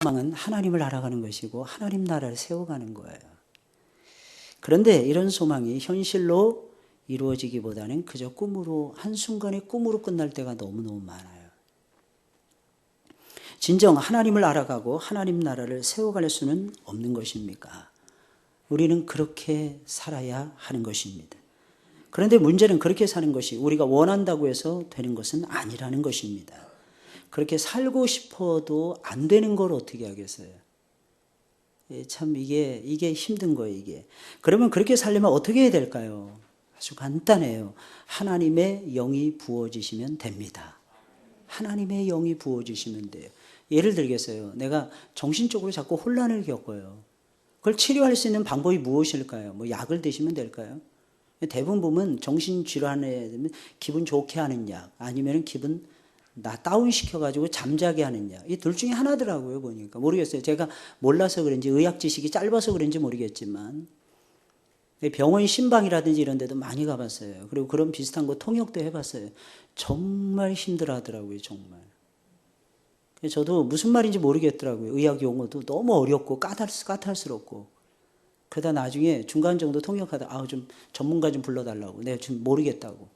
소망은 하나님을 알아가는 것이고 하나님 나라를 세워가는 거예요. 그런데 이런 소망이 현실로 이루어지기보다는 그저 꿈으로, 한순간에 꿈으로 끝날 때가 너무너무 많아요. 진정 하나님을 알아가고 하나님 나라를 세워갈 수는 없는 것입니까? 우리는 그렇게 살아야 하는 것입니다. 그런데 문제는 그렇게 사는 것이 우리가 원한다고 해서 되는 것은 아니라는 것입니다. 그렇게 살고 싶어도 안 되는 걸 어떻게 하겠어요? 참 이게 힘든 거예요, 이게. 그러면 그렇게 살려면 어떻게 해야 될까요? 아주 간단해요. 하나님의 영이 부어지시면 됩니다. 하나님의 영이 부어지시면 돼요. 예를 들겠어요. 내가 정신적으로 자꾸 혼란을 겪어요. 그걸 치료할 수 있는 방법이 무엇일까요? 뭐 약을 드시면 될까요? 대부분 보면 정신질환에 되면 기분 좋게 하는 약, 아니면 기분 다운시켜가지고 잠자게 하는 약. 이 둘 중에 하나더라고요, 보니까. 모르겠어요. 제가 몰라서 그런지, 의학 지식이 짧아서 그런지 모르겠지만. 병원 신방이라든지 이런 데도 많이 가봤어요. 그리고 그런 비슷한 거 통역도 해봤어요. 정말 힘들어 하더라고요, 정말. 저도 무슨 말인지 모르겠더라고요. 의학 용어도 너무 어렵고 까탈스럽고. 그러다 나중에 중간 정도 통역하다, 좀 전문가 좀 불러달라고. 내가 좀 모르겠다고.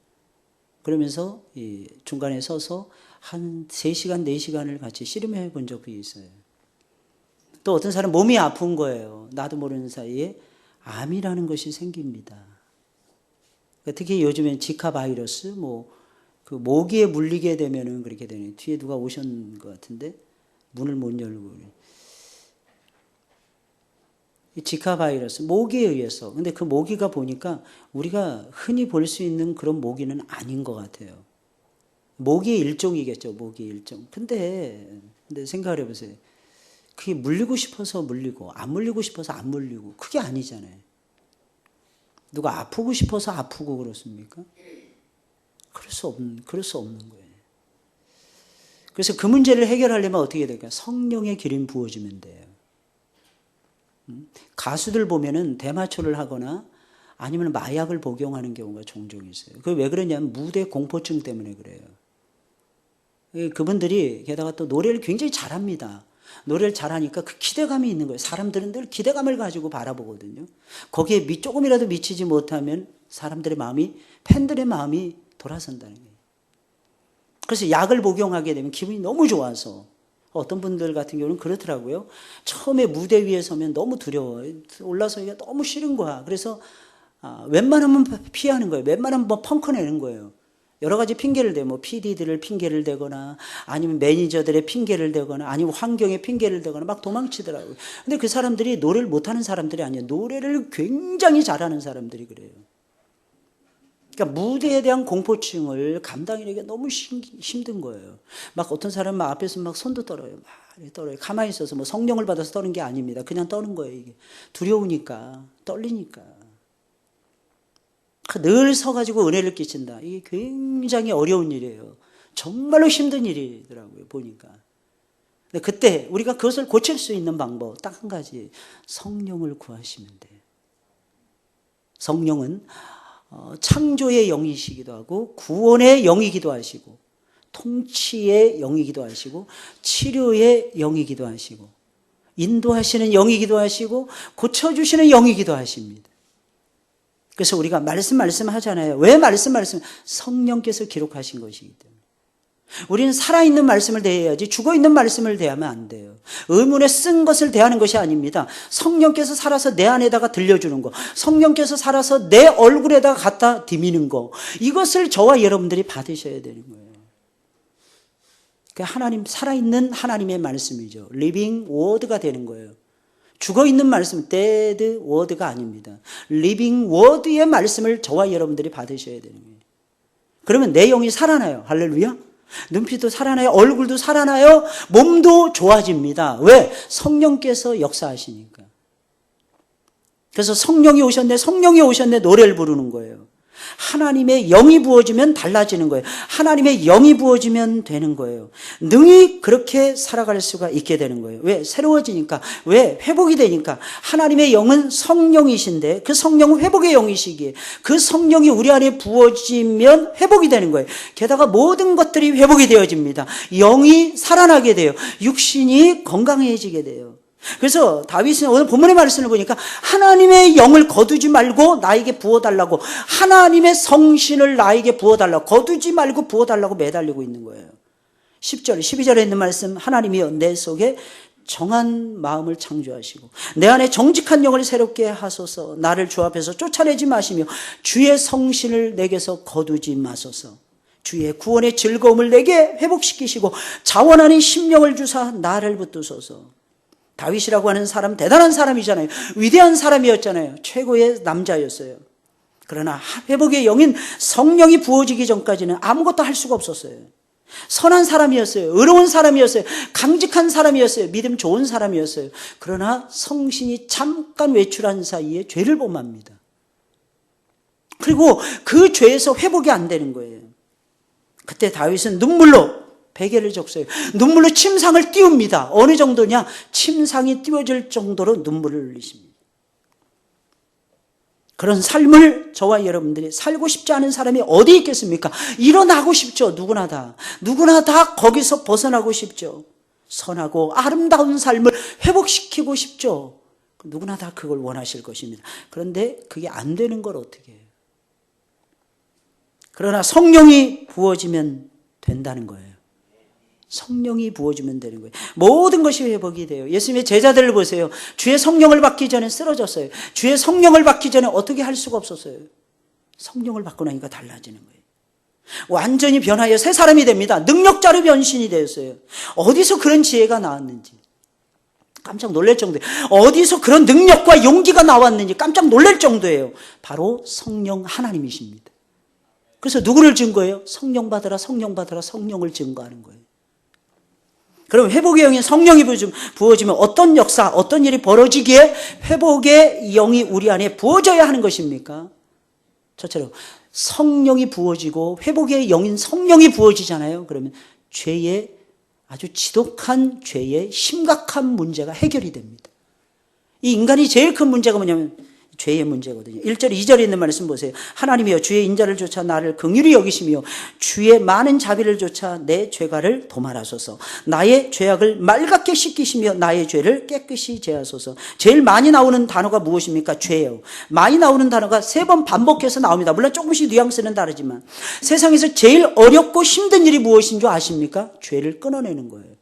그러면서 이 중간에 서서 한 3시간, 4시간을 같이 씨름해 본 적이 있어요. 또 어떤 사람 몸이 아픈 거예요. 나도 모르는 사이에 암이라는 것이 생깁니다. 특히 요즘엔 지카 바이러스, 그 모기에 물리게 되면은 그렇게 되네요. 뒤에 누가 오신 것 같은데 문을 못 열고. 이 지카 바이러스, 모기에 의해서. 근데 그 모기가 보니까 우리가 흔히 볼 수 있는 그런 모기는 아닌 것 같아요. 모기의 일종이겠죠, 모기의 일종. 근데 생각을 해보세요. 그게 물리고 싶어서 물리고, 안 물리고 싶어서 안 물리고, 그게 아니잖아요. 누가 아프고 싶어서 아프고 그렇습니까? 그럴 수 없는 거예요. 그래서 그 문제를 해결하려면 어떻게 될까요? 성령의 기름 부어주면 돼요. 가수들 보면은 대마초를 하거나 아니면 마약을 복용하는 경우가 종종 있어요. 그게 왜 그러냐면 무대 공포증 때문에 그래요. 그분들이 게다가 또 노래를 굉장히 잘합니다. 노래를 잘하니까 그 기대감이 있는 거예요. 사람들은 늘 기대감을 가지고 바라보거든요. 거기에 조금이라도 미치지 못하면 사람들의 마음이, 팬들의 마음이 돌아선다는 거예요. 그래서 약을 복용하게 되면 기분이 너무 좋아서, 어떤 분들 같은 경우는 그렇더라고요. 처음에 무대 위에 서면 너무 두려워요. 올라서기가 너무 싫은 거야. 그래서 웬만하면 피하는 거예요. 웬만하면 펑크 내는 거예요. 여러 가지 핑계를 대고, PD들을 핑계를 대거나, 아니면 매니저들의 핑계를 대거나, 아니면 환경의 핑계를 대거나 막 도망치더라고요. 근데 그 사람들이 노래를 못하는 사람들이 아니에요. 노래를 굉장히 잘하는 사람들이 그래요. 그러니까 무대에 대한 공포증을 감당하기가 너무 힘든 거예요. 막 어떤 사람은 앞에서 막 손도 떨어요. 막 떨어요. 가만히 있어서 성령을 받아서 떠는 게 아닙니다. 그냥 떠는 거예요, 이게. 두려우니까, 떨리니까. 늘 서가지고 은혜를 끼친다. 이게 굉장히 어려운 일이에요. 정말로 힘든 일이더라고요, 보니까. 근데 그때 우리가 그것을 고칠 수 있는 방법 딱 한 가지. 성령을 구하시면 돼요. 성령은 창조의 영이시기도 하고, 구원의 영이기도 하시고, 통치의 영이기도 하시고, 치료의 영이기도 하시고, 인도하시는 영이기도 하시고, 고쳐주시는 영이기도 하십니다. 그래서 우리가 말씀하잖아요. 왜 말씀? 성령께서 기록하신 것이기 때문에. 우리는 살아있는 말씀을 대해야지 죽어있는 말씀을 대하면 안 돼요. 의문에 쓴 것을 대하는 것이 아닙니다. 성령께서 살아서 내 안에다가 들려주는 거, 성령께서 살아서 내 얼굴에다가 갖다 디미는 거, 이것을 저와 여러분들이 받으셔야 되는 거예요. 하나님, 살아있는 하나님의 말씀이죠. 리빙 워드가 되는 거예요. 죽어있는 말씀, dead word가 아닙니다. living word의 말씀을 저와 여러분들이 받으셔야 되는 거예요. 그러면 내 영이 살아나요. 할렐루야. 눈빛도 살아나요. 얼굴도 살아나요. 몸도 좋아집니다. 왜? 성령께서 역사하시니까. 그래서 성령이 오셨네 노래를 부르는 거예요. 하나님의 영이 부어지면 달라지는 거예요. 하나님의 영이 부어지면 되는 거예요. 능히 그렇게 살아갈 수가 있게 되는 거예요. 왜? 새로워지니까. 왜? 회복이 되니까. 하나님의 영은 성령이신데 그 성령은 회복의 영이시기에 그 성령이 우리 안에 부어지면 회복이 되는 거예요. 게다가 모든 것들이 회복이 되어집니다. 영이 살아나게 돼요. 육신이 건강해지게 돼요. 그래서 다윗은 오늘 본문의 말씀을 보니까 하나님의 영을 거두지 말고 나에게 부어달라고, 하나님의 성신을 나에게 부어달라고, 거두지 말고 부어달라고 매달리고 있는 거예요. 10절, 12절에 있는 말씀, 하나님이여 내 속에 정한 마음을 창조하시고 내 안에 정직한 영을 새롭게 하소서. 나를 주 앞에서 쫓아내지 마시며 주의 성신을 내게서 거두지 마소서. 주의 구원의 즐거움을 내게 회복시키시고 자원하는 심령을 주사 나를 붙드소서. 다윗이라고 하는 사람 대단한 사람이잖아요. 위대한 사람이었잖아요. 최고의 남자였어요. 그러나 회복의 영인 성령이 부어지기 전까지는 아무것도 할 수가 없었어요. 선한 사람이었어요. 의로운 사람이었어요. 강직한 사람이었어요. 믿음 좋은 사람이었어요. 그러나 성신이 잠깐 외출한 사이에 죄를 범합니다. 그리고 그 죄에서 회복이 안 되는 거예요. 그때 다윗은 눈물로 베개를 적셔요. 눈물로 침상을 띄웁니다. 어느 정도냐? 침상이 띄워질 정도로 눈물을 흘리십니다. 그런 삶을 저와 여러분들이 살고 싶지 않은 사람이 어디 있겠습니까? 일어나고 싶죠. 누구나 다. 누구나 다 거기서 벗어나고 싶죠. 선하고 아름다운 삶을 회복시키고 싶죠. 누구나 다 그걸 원하실 것입니다. 그런데 그게 안 되는 걸 어떻게 해요? 그러나 성령이 부어지면 된다는 거예요. 성령이 부어주면 되는 거예요. 모든 것이 회복이 돼요. 예수님의 제자들을 보세요. 주의 성령을 받기 전에 쓰러졌어요. 주의 성령을 받기 전에 어떻게 할 수가 없었어요. 성령을 받고 나니까 달라지는 거예요. 완전히 변하여 새 사람이 됩니다. 능력자로 변신이 되었어요. 어디서 그런 지혜가 나왔는지 깜짝 놀랄 정도예요. 어디서 그런 능력과 용기가 나왔는지 깜짝 놀랄 정도예요. 바로 성령 하나님이십니다. 그래서 누구를 증거해요? 성령 받으라, 성령 받으라, 성령을 증거하는 거예요. 그럼 회복의 영이 성령이 부어지면 어떤 역사, 어떤 일이 벌어지기에 회복의 영이 우리 안에 부어져야 하는 것입니까? 저처럼 성령이 부어지고 회복의 영인 성령이 부어지잖아요. 그러면 죄의 아주 지독한 죄의 심각한 문제가 해결이 됩니다. 이 인간이 제일 큰 문제가 뭐냐면 죄의 문제거든요. 1절, 2절에 있는 말씀 보세요. 하나님이여 주의 인자를 쫓아 나를 긍휼히 여기시며 주의 많은 자비를 쫓아 내 죄가를 도말하소서. 나의 죄악을 맑게 씻기시며 나의 죄를 깨끗이 제하소서. 제일 많이 나오는 단어가 무엇입니까? 죄예요. 많이 나오는 단어가 3번 반복해서 나옵니다. 물론 조금씩 뉘앙스는 다르지만 세상에서 제일 어렵고 힘든 일이 무엇인 줄 아십니까? 죄를 끊어내는 거예요.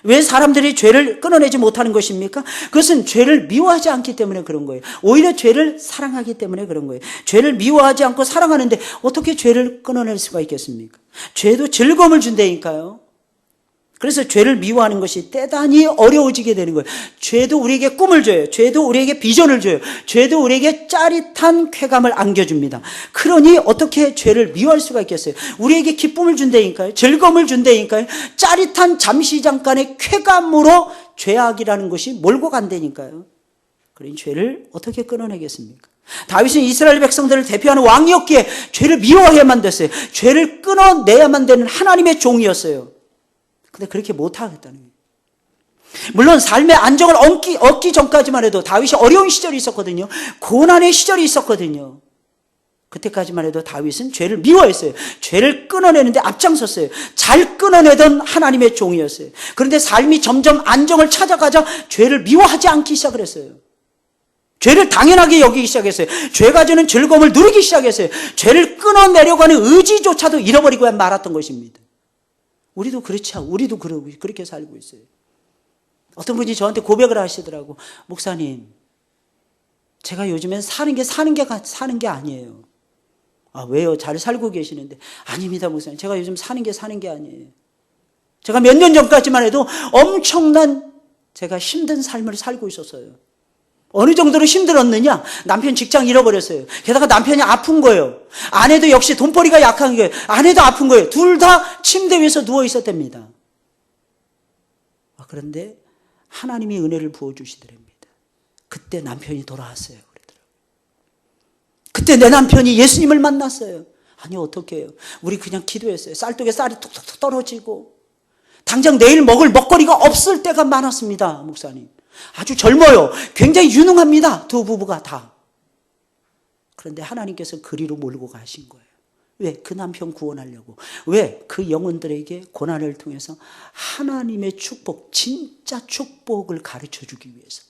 왜 사람들이 죄를 끊어내지 못하는 것입니까? 그것은 죄를 미워하지 않기 때문에 그런 거예요. 오히려 죄를 사랑하기 때문에 그런 거예요. 죄를 미워하지 않고 사랑하는데 어떻게 죄를 끊어낼 수가 있겠습니까? 죄도 즐거움을 준다니까요. 그래서 죄를 미워하는 것이 대단히 어려워지게 되는 거예요. 죄도 우리에게 꿈을 줘요. 죄도 우리에게 비전을 줘요. 죄도 우리에게 짜릿한 쾌감을 안겨줍니다. 그러니 어떻게 죄를 미워할 수가 있겠어요? 우리에게 기쁨을 준다니까요. 즐거움을 준다니까요. 짜릿한 잠시 잠깐의 쾌감으로 죄악이라는 것이 몰고 간다니까요. 그러니 죄를 어떻게 끊어내겠습니까? 다윗은 이스라엘 백성들을 대표하는 왕이었기에 죄를 미워해야만 됐어요. 죄를 끊어내야만 되는 하나님의 종이었어요. 근데 그렇게 못하겠다는 거예요. 물론 삶의 안정을 얻기 전까지만 해도 다윗이 어려운 시절이 있었거든요. 고난의 시절이 있었거든요. 그때까지만 해도 다윗은 죄를 미워했어요. 죄를 끊어내는데 앞장섰어요. 잘 끊어내던 하나님의 종이었어요. 그런데 삶이 점점 안정을 찾아가자 죄를 미워하지 않기 시작을 했어요. 죄를 당연하게 여기기 시작했어요. 죄가 주는 즐거움을 누리기 시작했어요. 죄를 끊어내려고 하는 의지조차도 잃어버리고 말았던 것입니다. 우리도 그렇죠. 우리도 그렇게 살고 있어요. 어떤 분이 저한테 고백을 하시더라고. 목사님, 제가 요즘엔 사는 게 아니에요. 아, 왜요? 잘 살고 계시는데. 아닙니다, 목사님. 제가 요즘 사는 게 아니에요. 제가 몇 년 전까지만 해도 엄청난 제가 힘든 삶을 살고 있었어요. 어느 정도로 힘들었느냐? 남편 직장 잃어버렸어요. 게다가 남편이 아픈 거예요. 아내도 역시 돈벌이가 약한 거예요. 아내도 아픈 거예요. 둘 다 침대 위에서 누워 있었답니다. 그런데 하나님이 은혜를 부어주시더랍니다. 그때 남편이 돌아왔어요. 그러더라고요. 그때 내 남편이 예수님을 만났어요. 아니 어떻게 해요? 우리 그냥 기도했어요. 쌀독에 쌀이 툭툭툭 떨어지고 당장 내일 먹을 먹거리가 없을 때가 많았습니다. 목사님. 아주 젊어요. 굉장히 유능합니다. 두 부부가 다. 그런데 하나님께서 그리로 몰고 가신 거예요. 왜? 그 남편 구원하려고. 왜? 그 영혼들에게 고난을 통해서 하나님의 축복, 진짜 축복을 가르쳐주기 위해서.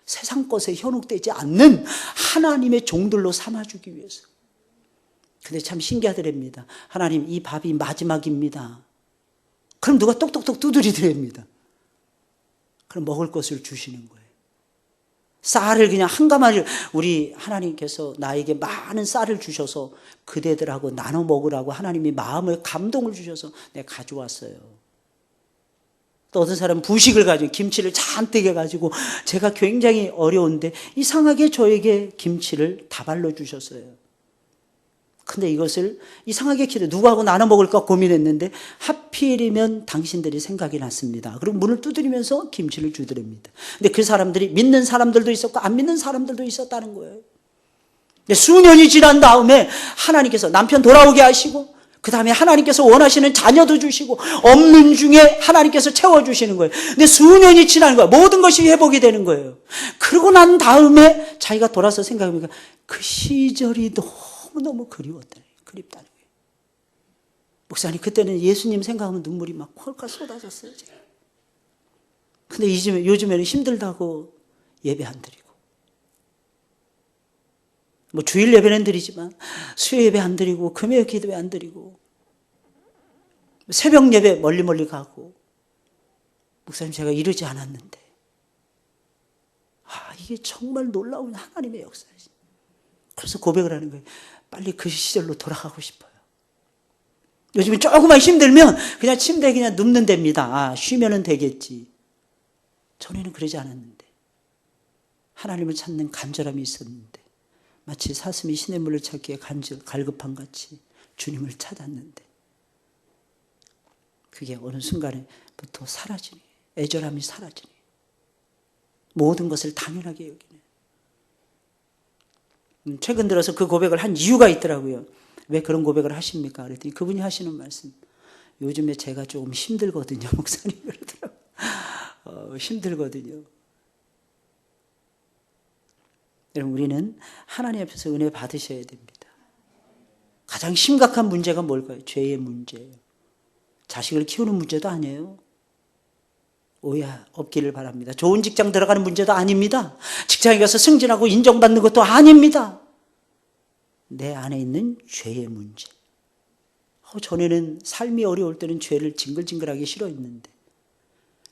세상 것에 현혹되지 않는 하나님의 종들로 삼아주기 위해서. 근데 참 신기하더랍니다. 하나님, 이 밥이 마지막입니다. 그럼 누가 똑똑똑 두드리더랍니다. 그럼 먹을 것을 주시는 거예요. 쌀을 그냥 한 가마를, 우리 하나님께서 나에게 많은 쌀을 주셔서 그대들하고 나눠 먹으라고 하나님이 마음을, 감동을 주셔서 내가 가져왔어요. 또 어떤 사람은 부식을 가지고 김치를 잔뜩 해가지고 제가 굉장히 어려운데 이상하게 저에게 김치를 다발로 주셨어요. 근데 이것을 이상하게 누구하고 나눠 먹을까 고민했는데 하필이면 당신들이 생각이 났습니다. 그리고 문을 두드리면서 김치를 주더랍니다. 근데 그 사람들이 믿는 사람들도 있었고 안 믿는 사람들도 있었다는 거예요. 근데 수년이 지난 다음에 하나님께서 남편 돌아오게 하시고 그 다음에 하나님께서 원하시는 자녀도 주시고 없는 중에 하나님께서 채워주시는 거예요. 근데 수년이 지나는 거예요. 모든 것이 회복이 되는 거예요. 그러고 난 다음에 자기가 돌아서 생각해보니까 그 시절이 너무너무 그립다는 거예요. 목사님, 그때는 예수님 생각하면 눈물이 막 펄펄 쏟아졌어요. 제가. 근데 요즘에는 힘들다고 예배 안 드리고. 뭐 주일 예배는 드리지만 수요 예배 안 드리고 금요 기도회 안 드리고 새벽 예배 멀리 가고. 목사님, 제가 이러지 않았는데 이게 정말 놀라운 하나님의 역사지. 그래서 고백을 하는 거예요. 빨리 그 시절로 돌아가고 싶어요. 요즘에 조금만 힘들면 그냥 침대에 그냥 눕는 데입니다. 쉬면은 되겠지. 전에는 그러지 않았는데 하나님을 찾는 간절함이 있었는데 마치 사슴이 시냇물을 찾기에 갈급한 같이 주님을 찾았는데 그게 어느 순간에부터 사라지니, 애절함이 사라지니, 모든 것을 당연하게 여기네. 최근 들어서 그 고백을 한 이유가 있더라고요. 왜 그런 고백을 하십니까? 그랬더니 그분이 하시는 말씀, 요즘에 제가 조금 힘들거든요. 목사님 그러더라고요. 힘들거든요. 여러분, 우리는 하나님 앞에서 은혜 받으셔야 됩니다. 가장 심각한 문제가 뭘까요? 죄의 문제예요. 자식을 키우는 문제도 아니에요. 오해 없기를 바랍니다. 좋은 직장 들어가는 문제도 아닙니다. 직장에 가서 승진하고 인정받는 것도 아닙니다. 내 안에 있는 죄의 문제. 전에는 삶이 어려울 때는 죄를 징글징글하기 싫어했는데,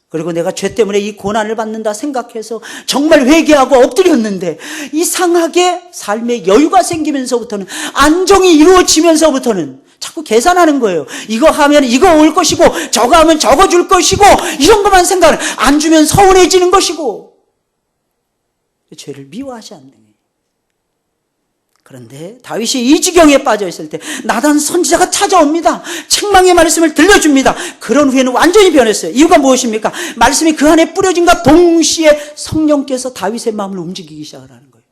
그리고 내가 죄 때문에 이 고난을 받는다 생각해서 정말 회개하고 엎드렸는데 이상하게 삶에 여유가 생기면서부터는, 안정이 이루어지면서부터는 자꾸 계산하는 거예요. 이거 하면 이거 올 것이고 저거 하면 저거 줄 것이고, 이런 것만 생각을, 안 주면 서운해지는 것이고, 죄를 미워하지 않는 거예요. 그런데 다윗이 이 지경에 빠져 있을 때 나단 선지자가 찾아옵니다. 책망의 말씀을 들려줍니다. 그런 후에는 완전히 변했어요. 이유가 무엇입니까? 말씀이 그 안에 뿌려진과 동시에 성령께서 다윗의 마음을 움직이기 시작을 하는 거예요.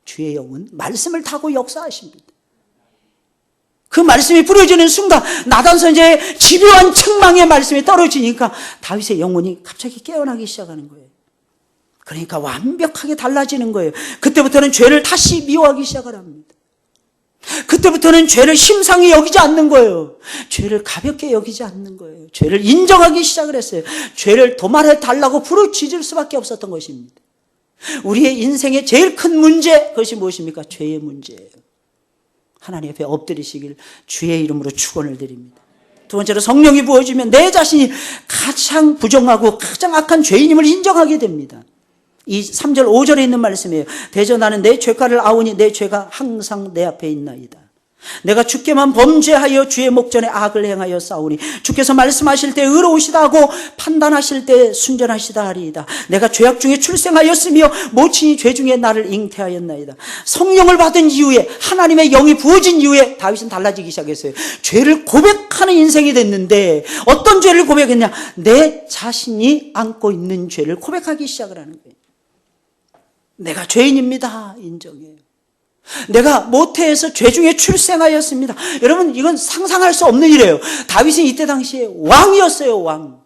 주의 영은 말씀을 타고 역사하십니다. 그 말씀이 뿌려지는 순간 나단 선지자의 집요한 책망의 말씀이 떨어지니까 다윗의 영혼이 갑자기 깨어나기 시작하는 거예요. 그러니까 완벽하게 달라지는 거예요. 그때부터는 죄를 다시 미워하기 시작을 합니다. 그때부터는 죄를 심상히 여기지 않는 거예요. 죄를 가볍게 여기지 않는 거예요. 죄를 인정하기 시작을 했어요. 죄를 도말해 달라고 부르짖을 수밖에 없었던 것입니다. 우리의 인생의 제일 큰 문제, 그것이 무엇입니까? 죄의 문제예요. 하나님 앞에 엎드리시길 주의 이름으로 축원을 드립니다. 두 번째로, 성령이 부어지면 내 자신이 가장 부정하고 가장 악한 죄인임을 인정하게 됩니다. 이 3절 5절에 있는 말씀이에요. 대저 나는 내 죄가를 아오니 내 죄가 항상 내 앞에 있나이다. 내가 주께만 범죄하여 주의 목전에 악을 행하여 싸우니 주께서 말씀하실 때 의로우시다 하고 판단하실 때 순전하시다 하리이다. 내가 죄악 중에 출생하였으며 모친이 죄 중에 나를 잉태하였나이다. 성령을 받은 이후에, 하나님의 영이 부어진 이후에 다윗은 달라지기 시작했어요. 죄를 고백하는 인생이 됐는데, 어떤 죄를 고백했냐? 내 자신이 안고 있는 죄를 고백하기 시작을 하는 거예요. 내가 죄인입니다. 인정해요. 내가 모태에서 죄 중에 출생하였습니다. 여러분, 이건 상상할 수 없는 일이에요. 다윗은 이때 당시에 왕이었어요. 왕.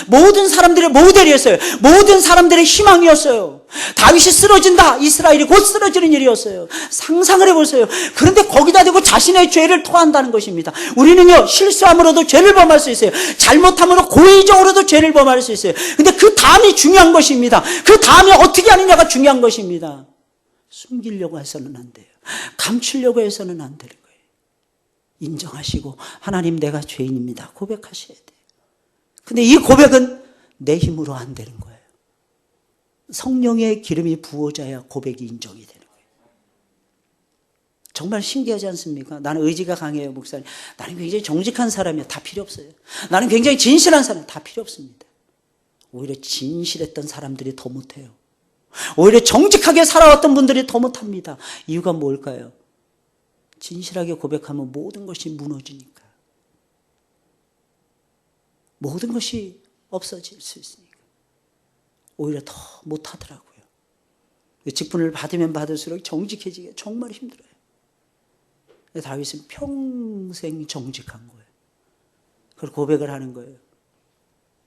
모든 사람들의 모델이었어요. 모든 사람들의 희망이었어요. 다윗이 쓰러진다. 이스라엘이 곧 쓰러지는 일이었어요. 상상을 해보세요. 그런데 거기다 대고 자신의 죄를 토한다는 것입니다. 우리는요, 실수함으로도 죄를 범할 수 있어요. 잘못함으로 고의적으로도 죄를 범할 수 있어요. 근데 그 다음이 중요한 것입니다. 그 다음에 어떻게 하느냐가 중요한 것입니다. 숨기려고 해서는 안 돼요. 감추려고 해서는 안 되는 거예요. 인정하시고 하나님 내가 죄인입니다. 고백하셔야 돼요. 근데 이 고백은 내 힘으로 안 되는 거예요. 성령의 기름이 부어져야 고백이 인정이 되는 거예요. 정말 신기하지 않습니까? 나는 의지가 강해요, 목사님. 나는 굉장히 정직한 사람이야. 다 필요 없어요. 나는 굉장히 진실한 사람. 다 필요 없습니다. 오히려 진실했던 사람들이 더 못해요. 오히려 정직하게 살아왔던 분들이 더 못합니다. 이유가 뭘까요? 진실하게 고백하면 모든 것이 무너지니까. 모든 것이 없어질 수 있으니까. 오히려 더 못하더라고요. 직분을 받으면 받을수록 정직해지기가 정말 힘들어요. 다윗은 평생 정직한 거예요. 그걸 고백을 하는 거예요.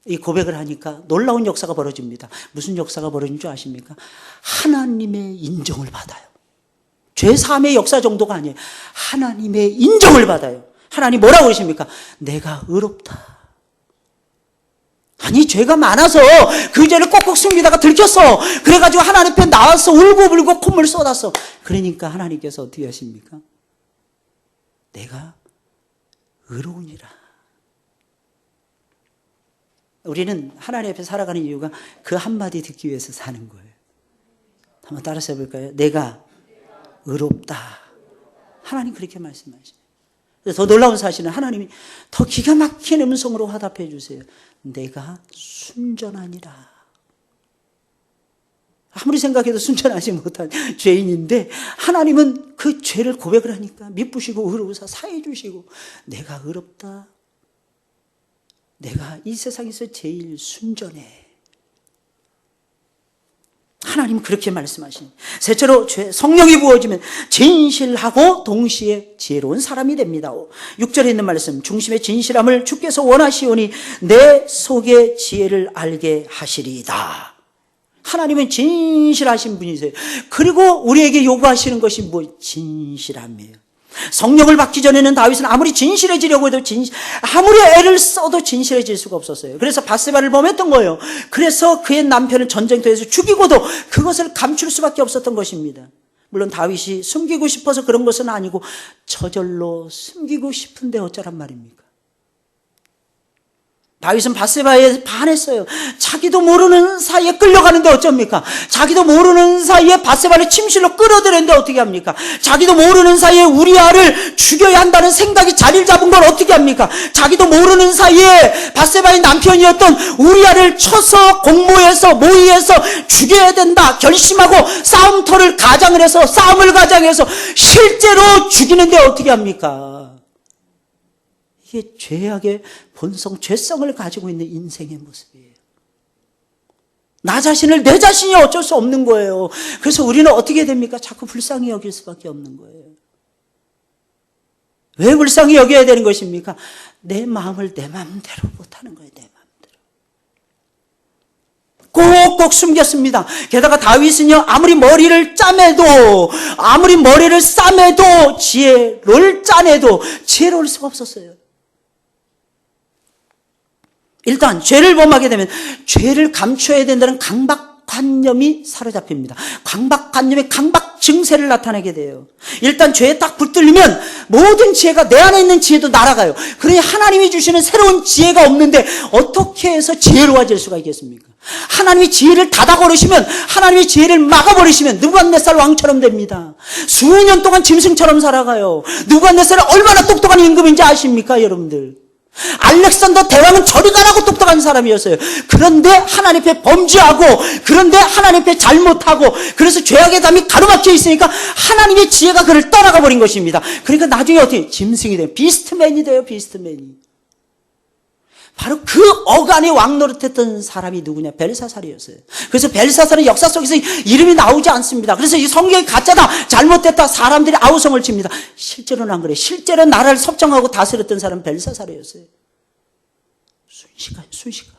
이 고백을 하니까 놀라운 역사가 벌어집니다. 무슨 역사가 벌어진 줄 아십니까? 하나님의 인정을 받아요. 죄사함의 역사 정도가 아니에요. 하나님의 인정을 받아요. 하나님 뭐라고 그러십니까? 내가 의롭다. 아니, 죄가 많아서 그 죄를 꼭꼭 숨기다가 들켰어. 그래가지고 하나님 앞에 나와서 울고불고 콧물 쏟았어. 그러니까 하나님께서 어떻게 하십니까? 내가 의로우니라. 우리는 하나님 앞에 살아가는 이유가 그 한마디 듣기 위해서 사는 거예요. 한번 따라서 해볼까요? 내가 의롭다. 하나님 그렇게 말씀하시죠. 더 놀라운 사실은 하나님이 더 기가 막힌 음성으로 화답해 주세요. 내가 순전하니라. 아무리 생각해도 순전하지 못한 죄인인데 하나님은 그 죄를 고백을 하니까 미쁘시고 의로우사 사해 주시고 내가 의롭다. 내가 이 세상에서 제일 순전해. 하나님 그렇게 말씀하시니 셋째로 성령이 부어지면 진실하고 동시에 지혜로운 사람이 됩니다. 6절에 있는 말씀 중심의 진실함을 주께서 원하시오니 내 속의 지혜를 알게 하시리이다. 하나님은 진실하신 분이세요. 그리고 우리에게 요구하시는 것이 뭐? 진실함이에요. 성령을 받기 전에는 다윗은 아무리 진실해지려고 해도 아무리 애를 써도 진실해질 수가 없었어요. 그래서 밧세바를 범했던 거예요. 그래서 그의 남편을 전쟁터에서 죽이고도 그것을 감출 수밖에 없었던 것입니다. 물론 다윗이 숨기고 싶어서 그런 것은 아니고 저절로 숨기고 싶은데 어쩌란 말입니까? 다윗은 밧세바에 반했어요. 자기도 모르는 사이에 끌려가는데 어쩝니까? 자기도 모르는 사이에 밧세바를 침실로 끌어들였는데 어떻게 합니까? 자기도 모르는 사이에 우리아를 죽여야 한다는 생각이 자리를 잡은 걸 어떻게 합니까? 자기도 모르는 사이에 밧세바의 남편이었던 우리아를 쳐서 공모해서 모의해서 죽여야 된다 결심하고 싸움터를 가장을 해서 싸움을 가장해서 실제로 죽이는데 어떻게 합니까? 이게 죄악의 본성, 죄성을 가지고 있는 인생의 모습이에요. 나 자신을, 내 자신이 어쩔 수 없는 거예요. 그래서 우리는 어떻게 됩니까? 자꾸 불쌍히 여길 수밖에 없는 거예요. 왜 불쌍히 여겨야 되는 것입니까? 내 마음을 내 마음대로 못하는 거예요. 내 마음대로. 꼭꼭 숨겼습니다. 게다가 다윗은요, 아무리 머리를 싸매도 지혜를 짜내도 지혜로울 수가 없었어요. 일단 죄를 범하게 되면 죄를 감춰야 된다는 강박관념이 사로잡힙니다. 강박관념의 강박 증세를 나타내게 돼요. 일단 죄에 딱 붙들리면 모든 지혜가 내 안에 있는 지혜도 날아가요. 그러니 하나님이 주시는 새로운 지혜가 없는데 어떻게 해서 지혜로워질 수가 있겠습니까? 하나님이 지혜를 닫아버리시면, 하나님이 지혜를 막아버리시면 느부갓네살 왕처럼 됩니다. 수년 동안 짐승처럼 살아가요. 느부갓네살은 얼마나 똑똑한 임금인지 아십니까, 여러분들? 알렉산더 대왕은 저리 가라고 똑똑한 사람이었어요. 그런데 하나님 앞에 범죄하고, 그런데 하나님 앞에 잘못하고, 그래서 죄악의 담이 가로막혀 있으니까 하나님의 지혜가 그를 떠나가 버린 것입니다. 그러니까 나중에 어떻게 짐승이 돼요? 비스트맨이 돼요. 비스트맨이. 바로 그 어간에 왕노릇했던 사람이 누구냐? 벨사살이었어요. 그래서 벨사살은 역사 속에서 이름이 나오지 않습니다. 그래서 이 성경이 가짜다, 잘못됐다, 사람들이 아우성을 칩니다. 실제로는 안 그래요. 실제로 나라를 섭정하고 다스렸던 사람은 벨사살이었어요. 순식간.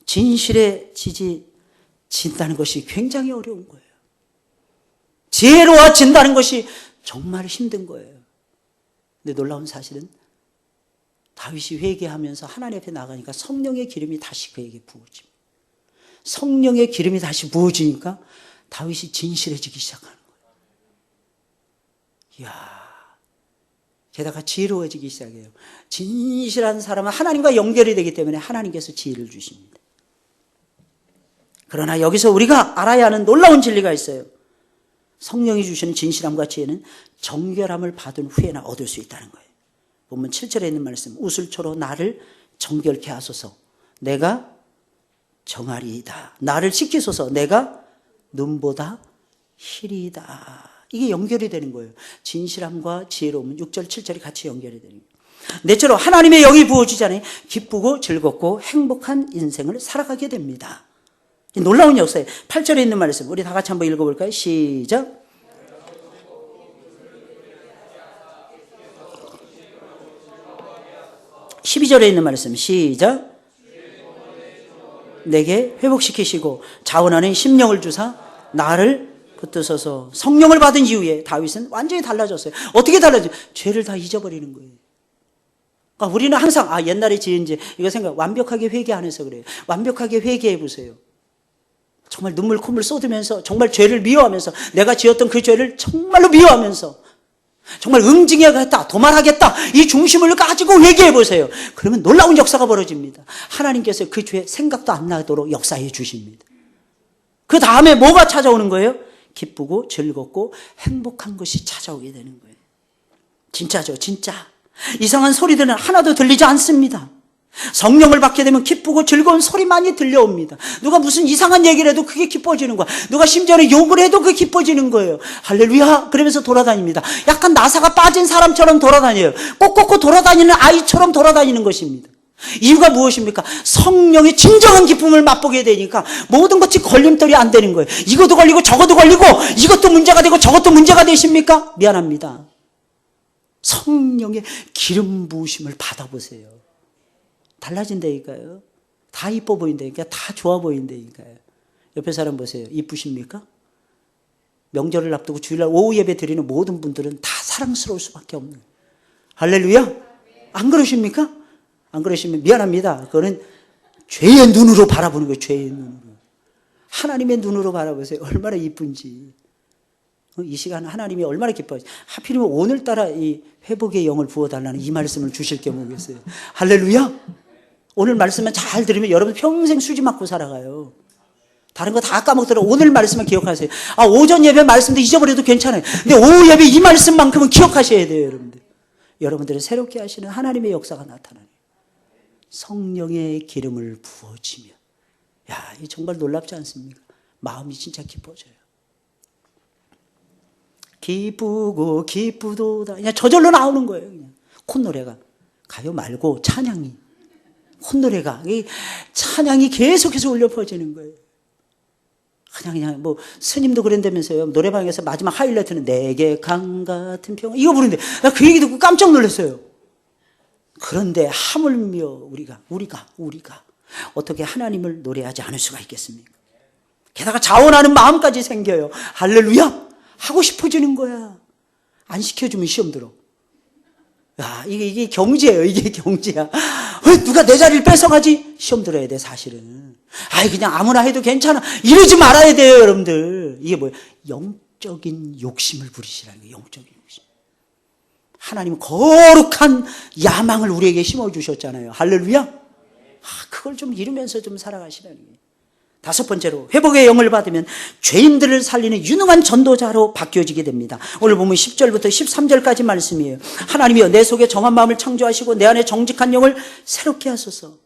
진실에 진다는 것이 굉장히 어려운 거예요. 지혜로워진다는 것이 정말 힘든 거예요. 근데 놀라운 사실은 다윗이 회개하면서 하나님 앞에 나가니까 성령의 기름이 다시 그에게 부어집니다. 성령의 기름이 다시 부어지니까 다윗이 진실해지기 시작하는 거예요. 이야, 게다가 지혜로워지기 시작해요. 진실한 사람은 하나님과 연결이 되기 때문에 하나님께서 지혜를 주십니다. 그러나 여기서 우리가 알아야 하는 놀라운 진리가 있어요. 성령이 주시는 진실함과 지혜는 정결함을 받은 후에나 얻을 수 있다는 거예요. 본문 7절에 있는 말씀, 우슬초로 나를 정결케 하소서, 내가 정하리이다. 나를 씻기소서, 내가 눈보다 희리이다. 이게 연결이 되는 거예요. 진실함과 지혜로움은 6절, 7절이 같이 연결이 되는 거예요. 넷째로 하나님의 영이 부어지잖아요. 기쁘고 즐겁고 행복한 인생을 살아가게 됩니다. 놀라운 역사예요. 8절에 있는 말씀 우리 다 같이 한번 읽어볼까요? 시작. (12절에) 있는 말씀 시작. 내게 회복시키시고 자원하는 심령을 주사 나를 붙드소서. 성령을 받은 이후에 다윗은 완전히 달라졌어요. 어떻게 달라져요? 죄를 다 잊어버리는 거예요. 그러니까 우리는 항상 옛날에 지은 죄 이거 생각, 완벽하게 회개 안 해서 그래요. 완벽하게 회개해 보세요. 정말 눈물 콧물 쏟으면서 정말 죄를 미워하면서 내가 지었던 그 죄를 정말로 미워하면서 정말 응징해야겠다, 도말하겠다, 이 중심을 가지고 회개해 보세요. 그러면 놀라운 역사가 벌어집니다. 하나님께서 그 죄 생각도 안 나도록 역사해 주십니다. 그 다음에 뭐가 찾아오는 거예요? 기쁘고 즐겁고 행복한 것이 찾아오게 되는 거예요. 진짜죠, 진짜. 이상한 소리들은 하나도 들리지 않습니다. 성령을 받게 되면 기쁘고 즐거운 소리만이 들려옵니다. 누가 무슨 이상한 얘기를 해도 그게 기뻐지는 거야. 누가 심지어는 욕을 해도 그게 기뻐지는 거예요. 할렐루야 그러면서 돌아다닙니다. 약간 나사가 빠진 사람처럼 돌아다녀요. 꼿꼿고 돌아다니는 아이처럼 돌아다니는 것입니다. 이유가 무엇입니까? 성령의 진정한 기쁨을 맛보게 되니까 모든 것이 걸림돌이 안 되는 거예요. 이것도 걸리고 저것도 걸리고 이것도 문제가 되고 저것도 문제가 되십니까? 미안합니다. 성령의 기름 부으심을 받아보세요. 달라진다니까요. 다 이뻐 보인다니까. 다 좋아 보인다니까요. 옆에 사람 보세요. 이쁘십니까? 명절을 앞두고 주일날 오후 예배 드리는 모든 분들은 다 사랑스러울 수밖에 없는 거예요. 할렐루야? 안 그러십니까? 안 그러시면 미안합니다. 그거는 죄의 눈으로 바라보는 거예요. 죄의 눈으로. 하나님의 눈으로 바라보세요. 얼마나 이쁜지. 이 시간 하나님이 얼마나 기뻐요. 하필이면 오늘따라 이 회복의 영을 부어달라는 이 말씀을 주실 게 뭐겠어요. 할렐루야. 오늘 말씀만 잘 들으면 여러분 평생 수지 맞고 살아가요. 다른 거 다 까먹더라도 오늘 말씀만 기억하세요. 오전 예배 말씀도 잊어버려도 괜찮아요. 근데 오후 예배 이 말씀만큼은 기억하셔야 돼요. 여러분들. 여러분들을 새롭게 하시는 하나님의 역사가 나타나요. 성령의 기름을 부어지며, 야, 이 정말 놀랍지 않습니까? 마음이 진짜 기뻐져요. 기쁘고 기쁘도다. 그냥 저절로 나오는 거예요. 그냥 콧노래가. 가요 말고 찬양이. 콧노래가. 이 찬양이 계속해서 울려 퍼지는 거예요. 그냥 뭐 스님도 그런다면서요. 노래방에서 마지막 하이라이트는 내게 강 같은 평화 이거 부르는데 나 그 얘기 듣고 깜짝 놀랐어요. 그런데 하물며 우리가 어떻게 하나님을 노래하지 않을 수가 있겠습니까? 게다가 자원하는 마음까지 생겨요. 할렐루야! 하고 싶어지는 거야. 안 시켜주면 시험 들어. 야, 이게 경제예요. 이게 경제야. 왜 누가 내 자리를 뺏어가지? 시험 들어야 돼, 사실은. 그냥 아무나 해도 괜찮아. 이러지 말아야 돼요, 여러분들. 이게 뭐예요? 영적인 욕심을 부리시라는 거예요, 영적인 욕심. 하나님은 거룩한 야망을 우리에게 심어주셨잖아요. 할렐루야? 그걸 좀 이루면서 좀 살아가시라는 거예요. 다섯 번째로 회복의 영을 받으면 죄인들을 살리는 유능한 전도자로 바뀌어지게 됩니다. 오늘 보면 10절부터 13절까지 말씀이에요. 하나님이여 내 속에 정한 마음을 창조하시고 내 안에 정직한 영을 새롭게 하소서.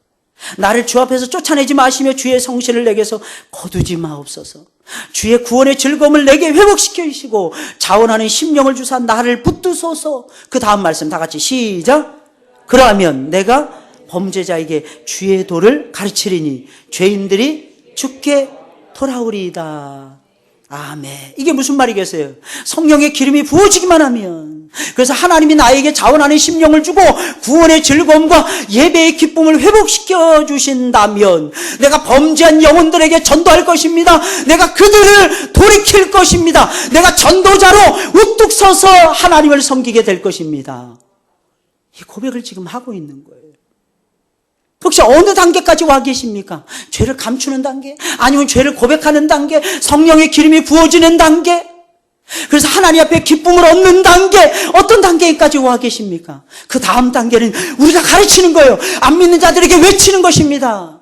나를 주 앞에서 쫓아내지 마시며 주의 성실을 내게서 거두지 마옵소서. 주의 구원의 즐거움을 내게 회복시켜 주시고 자원하는 심령을 주사 나를 붙드소서. 그 다음 말씀 다 같이 시작. 그러하면 내가 범죄자에게 주의 도를 가르치리니 죄인들이 주께 돌아오리이다. 아멘. 이게 무슨 말이겠어요? 성령의 기름이 부어지기만 하면, 그래서 하나님이 나에게 자원하는 심령을 주고 구원의 즐거움과 예배의 기쁨을 회복시켜 주신다면 내가 범죄한 영혼들에게 전도할 것입니다. 내가 그들을 돌이킬 것입니다. 내가 전도자로 우뚝 서서 하나님을 섬기게 될 것입니다. 이 고백을 지금 하고 있는 거예요. 혹시 어느 단계까지 와 계십니까? 죄를 감추는 단계? 아니면 죄를 고백하는 단계? 성령의 기름이 부어지는 단계? 그래서 하나님 앞에 기쁨을 얻는 단계? 어떤 단계까지 와 계십니까? 그 다음 단계는 우리가 가르치는 거예요. 안 믿는 자들에게 외치는 것입니다.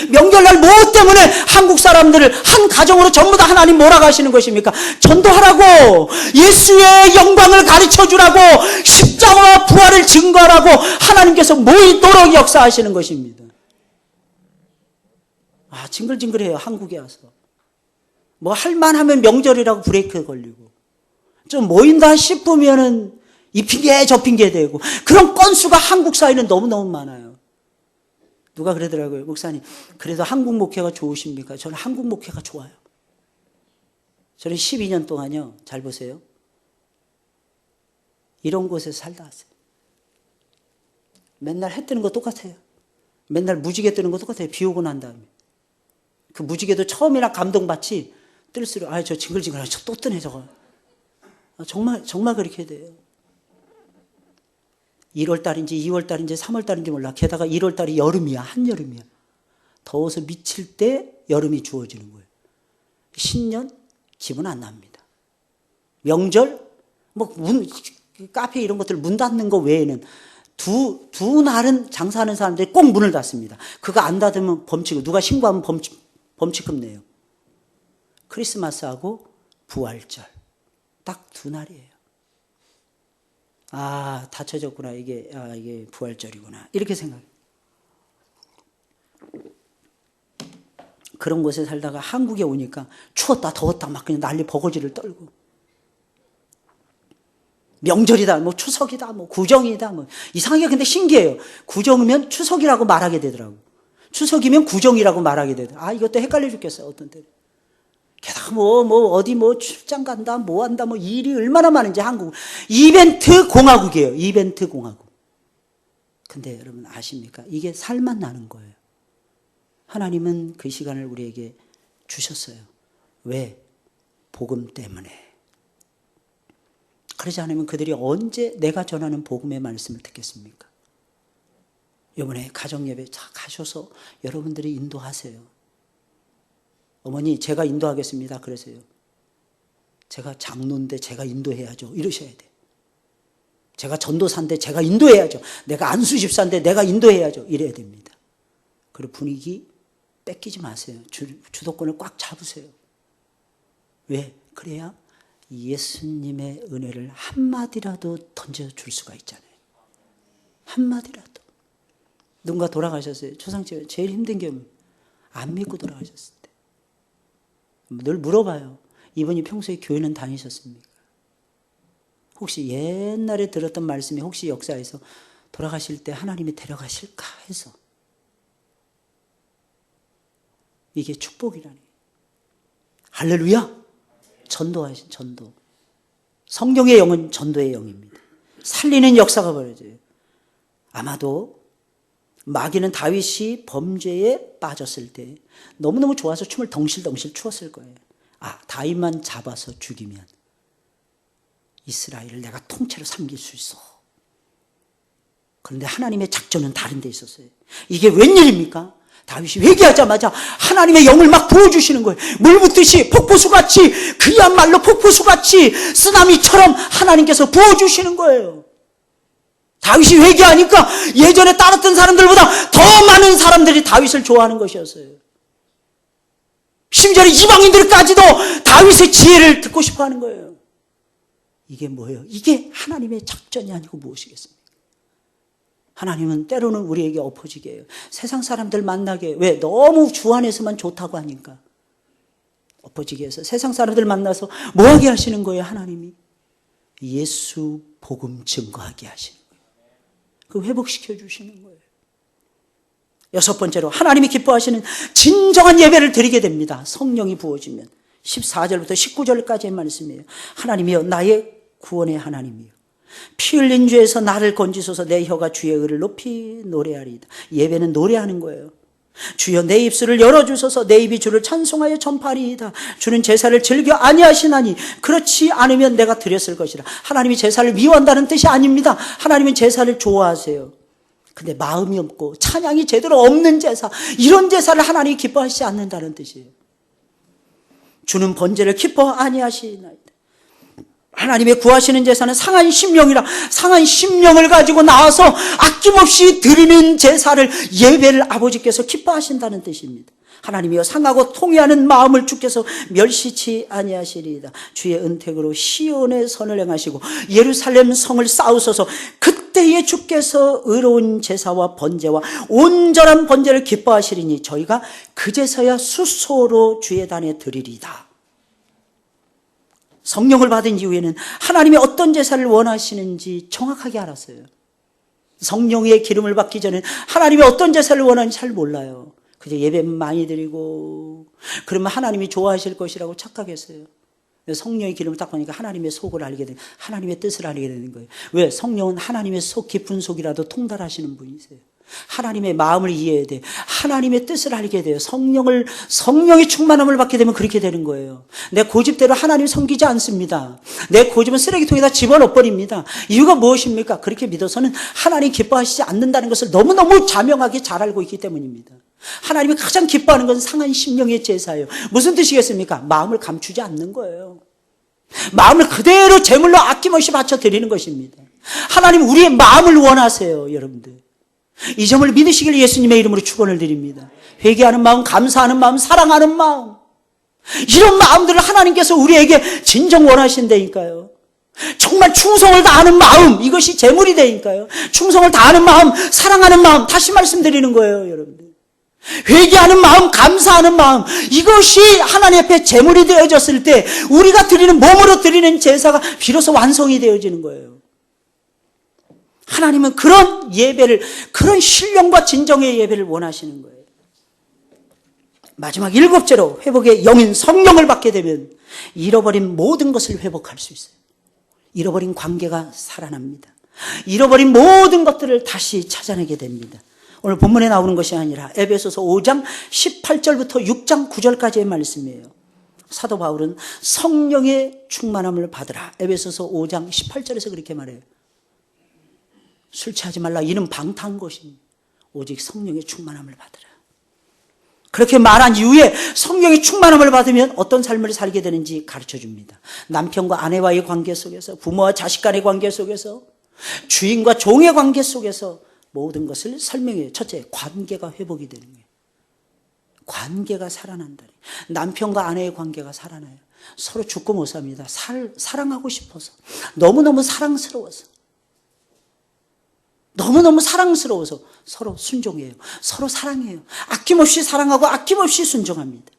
명절날 무엇 때문에 한국 사람들을 한 가정으로 전부 다 하나님 뭐라고 하시는 것입니까? 전도하라고, 예수의 영광을 가르쳐주라고, 십자가와 부활을 증거하라고 하나님께서 모이도록 역사하시는 것입니다. 아, 징글징글해요. 한국에 와서 뭐 할만하면 명절이라고 브레이크 걸리고, 좀 모인다 싶으면은 이 핑계 저 핑계 대고, 그런 건수가 한국 사회는 너무너무 많아요. 누가 그러더라고요. 목사님, 그래도 한국 목회가 좋으십니까? 저는 한국 목회가 좋아요. 저는 12년 동안요, 잘 보세요, 이런 곳에서 살다 왔어요. 맨날 해 뜨는 거 똑같아요. 맨날 무지개 뜨는 거 똑같아요. 비 오고 난 다음에. 그 무지개도 처음이나 감동받지, 뜰수록 아, 저 징글징글하네, 저 또 뜨네 저거. 정말 그렇게 돼요. 1월달인지 2월달인지 3월달인지 몰라. 게다가 1월달이 여름이야. 한여름이야. 더워서 미칠 때 여름이 주어지는 거예요. 신년 기분 안 납니다. 명절 뭐 카페 이런 것들 문 닫는 거 외에는 두 날은 장사하는 사람들이 꼭 문을 닫습니다. 그거 안 닫으면 범칙, 누가 신고하면 범칙금 내요. 크리스마스하고 부활절 딱 두 날이에요. 아, 닫혀졌구나. 이게 부활절이구나. 이렇게 생각해요. 그런 곳에 살다가 한국에 오니까 추웠다, 더웠다, 막 그냥 난리 버거지를 떨고. 명절이다, 뭐 추석이다, 뭐 구정이다, 뭐. 이상하게 근데 신기해요. 구정이면 추석이라고 말하게 되더라고. 추석이면 구정이라고 말하게 되더라고. 아, 이것도 헷갈려 죽겠어요, 어떤 때는. 게다가 어디 출장 간다, 뭐 한다, 뭐 일이 얼마나 많은지 한국. 이벤트 공화국이에요. 이벤트 공화국. 근데 여러분 아십니까? 이게 살만 나는 거예요. 하나님은 그 시간을 우리에게 주셨어요. 왜? 복음 때문에. 그러지 않으면 그들이 언제 내가 전하는 복음의 말씀을 듣겠습니까? 이번에 가정예배 가셔서 여러분들이 인도하세요. 어머니, 제가 인도하겠습니다. 그러세요. 제가 장로인데 제가 인도해야죠. 이러셔야 돼. 제가 전도사인데 제가 인도해야죠. 내가 안수 집사인데 내가 인도해야죠. 이래야 됩니다. 그리고 분위기 뺏기지 마세요. 주도권을 꽉 잡으세요. 왜? 그래야 예수님의 은혜를 한마디라도 던져줄 수가 있잖아요. 한마디라도. 누군가 돌아가셨어요. 초상집에 제일 힘든 게 안 믿고 돌아가셨을 때. 늘 물어봐요. 이분이 평소에 교회는 다니셨습니까? 혹시 옛날에 들었던 말씀이 혹시 역사에서 돌아가실 때 하나님이 데려가실까 해서. 이게 축복이라니. 할렐루야. 전도하신 전도. 성경의 영은 전도의 영입니다. 살리는 역사가 벌어져요. 아마도 마귀는 다윗이 범죄에 빠졌을 때 너무너무 좋아서 춤을 덩실덩실 추었을 거예요. 아, 다윗만 잡아서 죽이면 이스라엘을 내가 통째로 삼킬 수 있어. 그런데 하나님의 작전은 다른 데 있었어요. 이게 웬일입니까? 다윗이 회개하자마자 하나님의 영을 막 부어주시는 거예요. 물 붓듯이 폭포수같이, 그야말로 폭포수같이 쓰나미처럼 하나님께서 부어주시는 거예요. 다윗이 회개하니까 예전에 따랐던 사람들보다 더 많은 사람들이 다윗을 좋아하는 것이었어요. 심지어 이방인들까지도 다윗의 지혜를 듣고 싶어하는 거예요. 이게 뭐예요? 이게 하나님의 작전이 아니고 무엇이겠습니까? 하나님은 때로는 우리에게 엎어지게 해요. 세상 사람들 만나게 해요. 왜? 너무 주 안에서만 좋다고 하니까 예뻐지게 해서 세상 사람들 만나서 뭐 하게 하시는 거예요? 하나님이 예수 복음 증거하게 하시는 거예요. 그 회복시켜 주시는 거예요. 여섯 번째로 하나님이 기뻐하시는 진정한 예배를 드리게 됩니다. 성령이 부어지면 14절부터 19절까지의 말씀이에요. 하나님이여 나의 구원의 하나님이여 피 흘린 죄에서 나를 건지소서. 내 혀가 주의 의를 높이 노래하리이다. 예배는 노래하는 거예요. 주여 내 입술을 열어주소서. 내 입이 주를 찬송하여 전파하리이다. 주는 제사를 즐겨 아니하시나니 그렇지 않으면 내가 드렸을 것이라. 하나님이 제사를 미워한다는 뜻이 아닙니다. 하나님은 제사를 좋아하세요. 근데 마음이 없고 찬양이 제대로 없는 제사, 이런 제사를 하나님이 기뻐하시지 않는다는 뜻이에요. 주는 번제를 기뻐 아니하시나이다. 하나님의 구하시는 제사는 상한 심령이라, 상한 심령을 가지고 나와서 아낌없이 드리는 제사를, 예배를 아버지께서 기뻐하신다는 뜻입니다. 하나님이여 상하고 통회하는 마음을 주께서 멸시치 아니하시리이다. 주의 은택으로 시온의 선을 행하시고 예루살렘 성을 쌓으소서. 그때에 주께서 의로운 제사와 번제와 온전한 번제를 기뻐하시리니 저희가 그제서야 수소로 주의 단에 드리리이다. 성령을 받은 이후에는 하나님이 어떤 제사를 원하시는지 정확하게 알았어요. 성령의 기름을 받기 전에 하나님이 어떤 제사를 원하는지 잘 몰라요. 그저 예배 많이 드리고 그러면 하나님이 좋아하실 것이라고 착각했어요. 성령의 기름을 딱 보니까 하나님의 속을 알게 되는, 하나님의 뜻을 알게 되는 거예요. 왜? 성령은 하나님의 속 깊은 속이라도 통달하시는 분이세요. 하나님의 마음을 이해해야 돼요. 하나님의 뜻을 알게 돼요. 성령의 충만함을 받게 되면 그렇게 되는 거예요. 내 고집대로 하나님 섬기지 않습니다. 내 고집은 쓰레기통에다 집어넣어버립니다. 이유가 무엇입니까? 그렇게 믿어서는 하나님 기뻐하시지 않는다는 것을 너무너무 자명하게 잘 알고 있기 때문입니다. 하나님이 가장 기뻐하는 것은 상한 심령의 제사예요. 무슨 뜻이겠습니까? 마음을 감추지 않는 거예요. 마음을 그대로 제물로 아낌없이 바쳐 드리는 것입니다. 하나님 우리의 마음을 원하세요, 여러분들. 이 점을 믿으시길 예수님의 이름으로 축원을 드립니다. 회개하는 마음, 감사하는 마음, 사랑하는 마음, 이런 마음들을 하나님께서 우리에게 진정 원하신다니까요. 정말 충성을 다하는 마음, 이것이 제물이 되니까요. 충성을 다하는 마음, 사랑하는 마음, 다시 말씀드리는 거예요, 여러분들. 회개하는 마음, 감사하는 마음, 이것이 하나님 앞에 제물이 되어졌을 때 우리가 드리는, 몸으로 드리는 제사가 비로소 완성이 되어지는 거예요. 하나님은 그런 예배를, 그런 신령과 진정의 예배를 원하시는 거예요. 마지막 일곱째로 회복의 영인 성령을 받게 되면 잃어버린 모든 것을 회복할 수 있어요. 잃어버린 관계가 살아납니다. 잃어버린 모든 것들을 다시 찾아내게 됩니다. 오늘 본문에 나오는 것이 아니라 에베소서 5장 18절부터 6장 9절까지의 말씀이에요. 사도 바울은 성령의 충만함을 받으라. 에베소서 5장 18절에서 그렇게 말해요. 술 취하지 말라. 이는 방탕한 것입니다. 오직 성령의 충만함을 받으라. 그렇게 말한 이후에 성령의 충만함을 받으면 어떤 삶을 살게 되는지 가르쳐 줍니다. 남편과 아내와의 관계 속에서, 부모와 자식 간의 관계 속에서, 주인과 종의 관계 속에서 모든 것을 설명해요. 첫째, 관계가 회복이 되는 거예요. 관계가 살아난다니. 남편과 아내의 관계가 살아나요. 서로 죽고 못 삽니다. 사랑하고 싶어서, 너무너무 사랑스러워서, 너무너무 사랑스러워서 서로 순종해요. 서로 사랑해요. 아낌없이 사랑하고 아낌없이 순종합니다.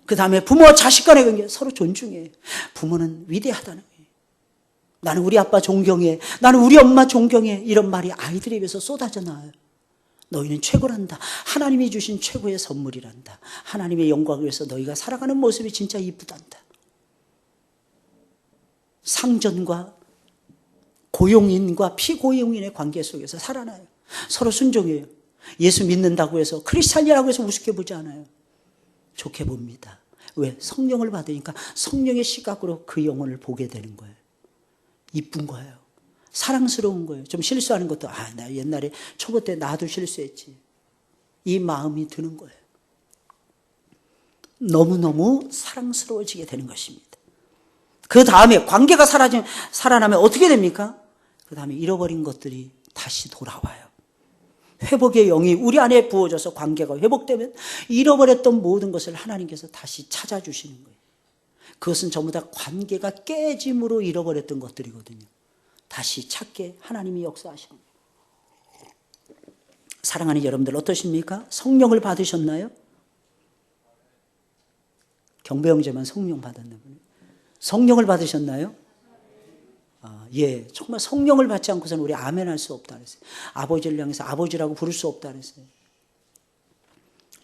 그 다음에 부모와 자식 간의 관계, 서로 존중해요. 부모는 위대하다는 거예요. 나는 우리 아빠 존경해. 나는 우리 엄마 존경해. 이런 말이 아이들 입에서 쏟아져 나와요. 너희는 최고란다. 하나님이 주신 최고의 선물이란다. 하나님의 영광을 위해서 너희가 살아가는 모습이 진짜 이쁘단다. 상전과 고용인과 피고용인의 관계 속에서 살아나요. 서로 순종해요. 예수 믿는다고 해서, 크리스찬이라고 해서 우습게 보지 않아요. 좋게 봅니다. 왜? 성령을 받으니까 성령의 시각으로 그 영혼을 보게 되는 거예요. 이쁜 거예요. 사랑스러운 거예요. 좀 실수하는 것도, 나 옛날에 초보 때 나도 실수했지. 이 마음이 드는 거예요. 너무너무 사랑스러워지게 되는 것입니다. 그 다음에 관계가 살아나면 어떻게 됩니까? 그 다음에 잃어버린 것들이 다시 돌아와요. 회복의 영이 우리 안에 부어져서 관계가 회복되면 잃어버렸던 모든 것을 하나님께서 다시 찾아주시는 거예요. 그것은 전부 다 관계가 깨짐으로 잃어버렸던 것들이거든요. 다시 찾게 하나님이 역사하시는 거예요. 사랑하는 여러분들 어떠십니까? 성령을 받으셨나요? 경배 형제만 성령 받았나 보네. 성령을 받으셨나요? 예, 정말 성령을 받지 않고서는 우리 아멘 할 수 없다 그랬어요. 아버지를 향해서 아버지라고 부를 수 없다 그랬어요.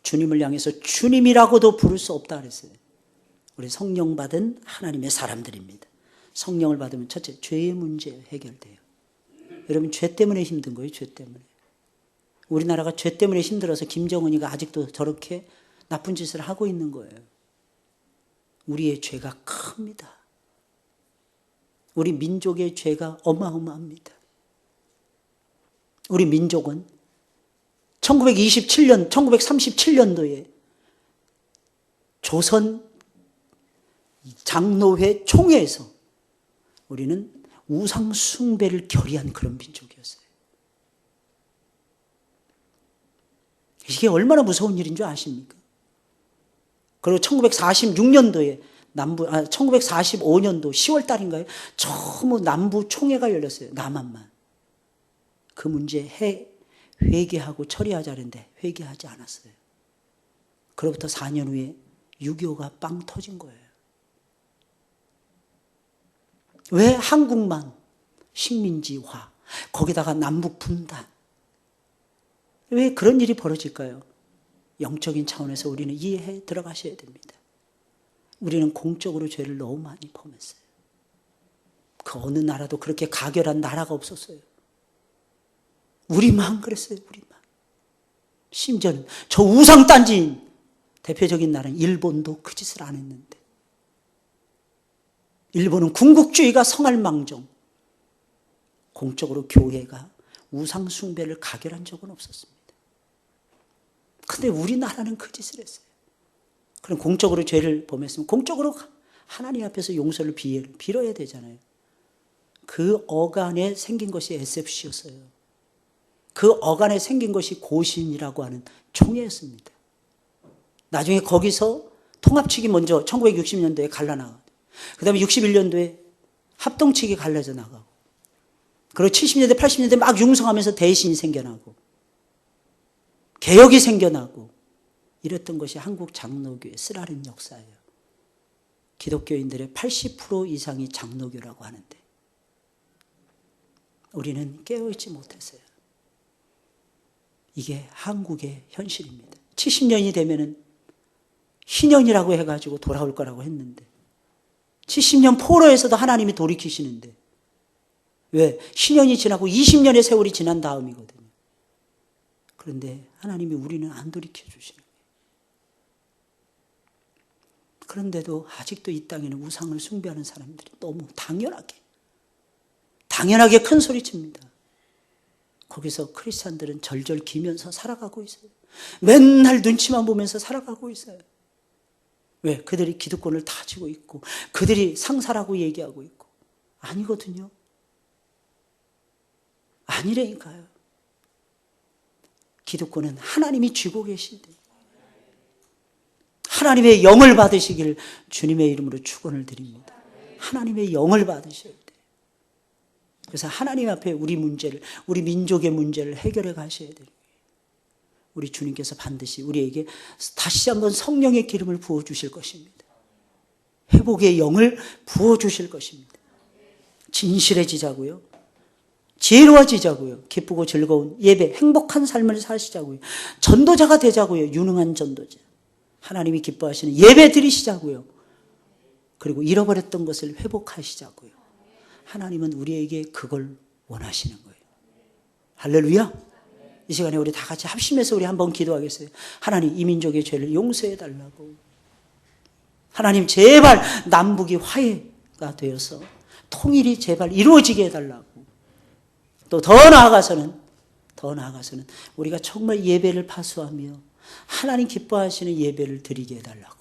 주님을 향해서 주님이라고도 부를 수 없다 그랬어요. 우리 성령 받은 하나님의 사람들입니다. 성령을 받으면 첫째, 죄의 문제 해결돼요. 여러분, 죄 때문에 힘든 거예요, 죄 때문에. 우리나라가 죄 때문에 힘들어서 김정은이가 아직도 저렇게 나쁜 짓을 하고 있는 거예요. 우리의 죄가 큽니다. 우리 민족의 죄가 어마어마합니다. 우리 민족은 1937년도에 조선 장로회 총회에서 우리는 우상 숭배를 결의한 그런 민족이었어요. 이게 얼마나 무서운 일인 줄 아십니까? 그리고 1945년도 10월 달인가요? 처음 남부 총회가 열렸어요. 남한만. 그 문제 회개하고 처리하자는데 회개하지 않았어요. 그로부터 4년 후에 6.25가 빵 터진 거예요. 왜 한국만 식민지화, 거기다가 남북 분단. 왜 그런 일이 벌어질까요? 영적인 차원에서 우리는 이해해 들어가셔야 됩니다. 우리는 공적으로 죄를 너무 많이 범했어요. 그 어느 나라도 그렇게 가결한 나라가 없었어요. 우리만 그랬어요, 우리만. 심지어는 저 우상단지인 대표적인 나라는 일본도 그 짓을 안 했는데. 일본은 군국주의가 성할망정. 공적으로 교회가 우상숭배를 가결한 적은 없었습니다. 근데 우리나라는 그 짓을 했어요. 그럼 공적으로 죄를 범했으면 공적으로 하나님 앞에서 용서를 빌어야 되잖아요. 그 어간에 생긴 것이 SFC였어요. 그 어간에 생긴 것이 고신이라고 하는 총회였습니다. 나중에 거기서 통합측이 먼저 1960년도에 갈라나가고, 그 다음에 61년도에 합동측이 갈라져 나가고, 그리고 70년대, 80년대 막 융성하면서 대신이 생겨나고, 개혁이 생겨나고, 이랬던 것이 한국 장로교의 쓰라린 역사예요. 기독교인들의 80% 이상이 장로교라고 하는데 우리는 깨어있지 못했어요. 이게 한국의 현실입니다. 70년이 되면은 희년이라고 해가지고 돌아올 거라고 했는데 70년 포로에서도 하나님이 돌이키시는데 왜? 희년이 지나고 20년의 세월이 지난 다음이거든요. 그런데 하나님이 우리는 안 돌이켜 주시는 거예요. 그런데도 아직도 이 땅에는 우상을 숭배하는 사람들이 너무 당연하게 큰 소리 칩니다. 거기서 크리스찬들은 절절 기면서 살아가고 있어요. 맨날 눈치만 보면서 살아가고 있어요. 왜? 그들이 기득권을 다지고 있고 그들이 상사라고 얘기하고 있고. 아니거든요. 아니라니까요. 기득권은 하나님이 쥐고 계시대. 하나님의 영을 받으시길 주님의 이름으로 축원을 드립니다. 하나님의 영을 받으셔야 돼요. 그래서 하나님 앞에 우리 문제를, 우리 민족의 문제를 해결해 가셔야 돼요. 우리 주님께서 반드시 우리에게 다시 한번 성령의 기름을 부어주실 것입니다. 회복의 영을 부어주실 것입니다. 진실해지자고요. 지혜로워지자고요. 기쁘고 즐거운 예배, 행복한 삶을 사시자고요. 전도자가 되자고요. 유능한 전도자. 하나님이 기뻐하시는 예배 드리시자고요. 그리고 잃어버렸던 것을 회복하시자고요. 하나님은 우리에게 그걸 원하시는 거예요. 할렐루야. 이 시간에 우리 다 같이 합심해서 우리 한번 기도하겠어요. 하나님, 이 민족의 죄를 용서해 달라고. 하나님, 제발 남북이 화해가 되어서 통일이 제발 이루어지게 해달라고. 또 더 나아가서는 우리가 정말 예배를 파수하며 하나님 기뻐하시는 예배를 드리게 해달라고.